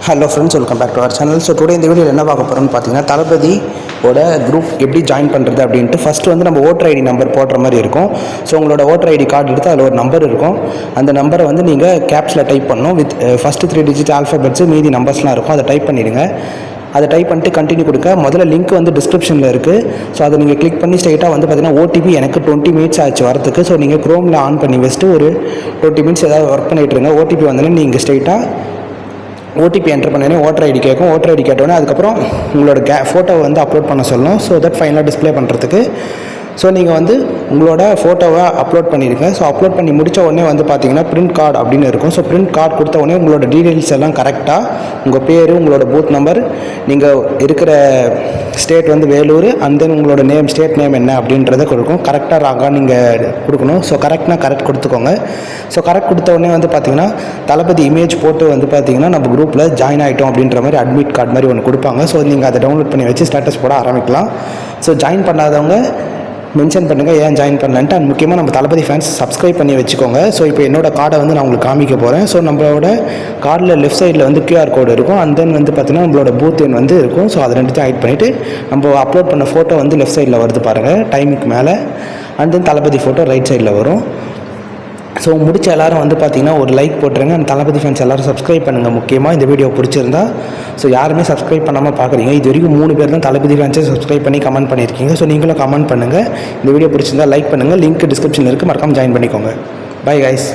Hello friends, welcome back to our channel. So today இந்த வீடியோவில் என்ன பார்க்க போகிறோம்னு பார்த்தீங்கன்னா, தளபதியோட குரூப் எப்படி ஜாயின் பண்ணுறது அப்படின்ட்டு. ஃபஸ்ட்டு வந்து நம்ம ஓட்டர் ஐடி நம்பர் போடுற மாதிரி இருக்கும். ஸோ உங்களோட ஓட்டர் ஐடி கார்டு எடுத்து அதில் ஒரு நம்பர் இருக்கும். அந்த நம்பரை வந்து நீங்கள் கேப்ஸில் டைப் பண்ணணும். வித் ஃபஸ்ட்டு 3 டிஜிட் ஆல்ஃபபெட்ஸு, மீதி நம்பர்ஸ்லாம் இருக்கும். அதை டைப் பண்ணிவிடுங்க. அதை டைப் பண்ணிட்டு கண்டினியூ கொடுக்க. முதல்ல லிங்க் வந்து டிஸ்கிரிப்ஷனில் இருக்குது. ஸோ அதை நீங்கள் கிளிக் பண்ணி ஸ்ட்ரைட்டாக வந்து பார்த்தீங்கன்னா, ஓடிபி எனக்கு 20 மினிட்ஸ் ஆச்சு வரத்துக்கு. ஸோ நீங்கள் க்ரோமில் ஆன் பண்ணி வச்சுட்டு ஒரு 20 மினிட்ஸ் ஏதாவது ஒர்க் பண்ணிகிட்டு இருங்க. ஓடிபி வந்தோடனே நீங்கள் ஸ்ட்ரைட்டாக ஓடிபி என்டர் பண்ணி ஓட்டர் ஐடி கேட்கும். ஓட்டர் ஐடி கேட்டோன்னே அதுக்கப்புறம் உங்களோட ஃபோட்டோவை வந்து அப்லோட் பண்ண சொல்லணும். ஸோ தட் ஃபைனலாக டிஸ்பிளே பண்ணுறதுக்கு. ஸோ நீங்கள் வந்து உங்களோட ஃபோட்டோவை அப்லோட் பண்ணியிருக்கேன். ஸோ அப்லோட் பண்ணி முடித்த உடனே வந்து பார்த்தீங்கன்னா பிரிண்ட் கார்டு அப்படின்னு இருக்கும். ஸோ பிரிண்ட் கார்டு கொடுத்த உடனே உங்களோட டீட்டெயில்ஸ் எல்லாம் கரெக்டாக, உங்கள் பேர், உங்களோட பூத் நம்பர், நீங்கள் இருக்கிற ஸ்டேட் வந்து வேலூர், அண்ட் தென் உங்களோட நேம், ஸ்டேட் நேம் என்ன அப்படின்றத கொடுக்கும். கரெக்டாக ராங்காக நீங்கள் கொடுக்கணும். ஸோ கரெக்ட்னா கரெக்ட் கொடுத்துக்கோங்க. ஸோ கரெக்ட் கொடுத்த உடனே வந்து பார்த்தீங்கன்னா தளபதி இமேஜ் போட்டு வந்து பார்த்தீங்கன்னா நம்ம குரூப்பில் ஜாயின் ஆகிட்டோம் அப்படின்ற மாதிரி அட்மிட் கார்டு மாதிரி ஒன்று கொடுப்பாங்க. ஸோ நீங்கள் அதை டவுன்லோட் பண்ணி வச்சு ஸ்டேட்டஸ் போட ஆரம்பிக்கலாம். ஸோ ஜாயின் பண்ணாதவங்க மென்ஷன் பண்ணுங்கள் ஏன் ஜாயின் பண்ணலன்ட்டு. அண்ட் முக்கியமாக நம்ம தளபதி ஃபேன்ஸ் சப்ஸ்கிரைப் பண்ணி வச்சுக்கோங்க. ஸோ இப்போ என்னோட கார்டை வந்து நான் உங்களுக்கு காமிக்க போகிறேன். ஸோ நம்மளோட கார்டில் லெஃப்ட் சைடில் வந்து QR கோடு இருக்கும். அண்ட் தென் வந்து பார்த்தீங்கன்னா நம்மளோட பூத் எண் வந்து இருக்கும். ஸோ அதை ரெண்டுத்தையும் ஆட் பண்ணிவிட்டு நம்ம அப்லோட் பண்ண ஃபோட்டோ வந்து லெஃப்ட் சைடில் வருது பாருங்கள், டைமுக்கு மேலே. And then Thalapathy photo right சைடில் வரும். ஸோ முடிச்ச எல்லோரும் வந்து பார்த்தீங்கன்னா ஒரு லைக் போட்டுருங்க. அந்த தளபதி ஃபேன்ஸ் எல்லோரும் சப்ஸ்கிரைப் பண்ணுங்கள். முக்கியமாக இந்த வீடியோ பிடிச்சிருந்தா. ஸோ யாருமே சப்ஸ்கிரைப் பண்ணாமல் பார்க்குறீங்க. இது வரைக்கும் 3 பேர் தான் தளபதி ஃபேன்ஸை சப்ஸ்கிரைப் பண்ணி கமெண்ட் பண்ணியிருக்கீங்க. ஸோ நீங்களும் கமெண்ட் பண்ணுங்கள். இந்த வீடியோ பிடிச்சிருந்தா லைக் பண்ணுங்கள். லிங்க் டிஸ்கிரிப்ஷனில் இருக்குது, மறக்காமல் ஜாயின் பண்ணிக்கோங்க. Bye guys.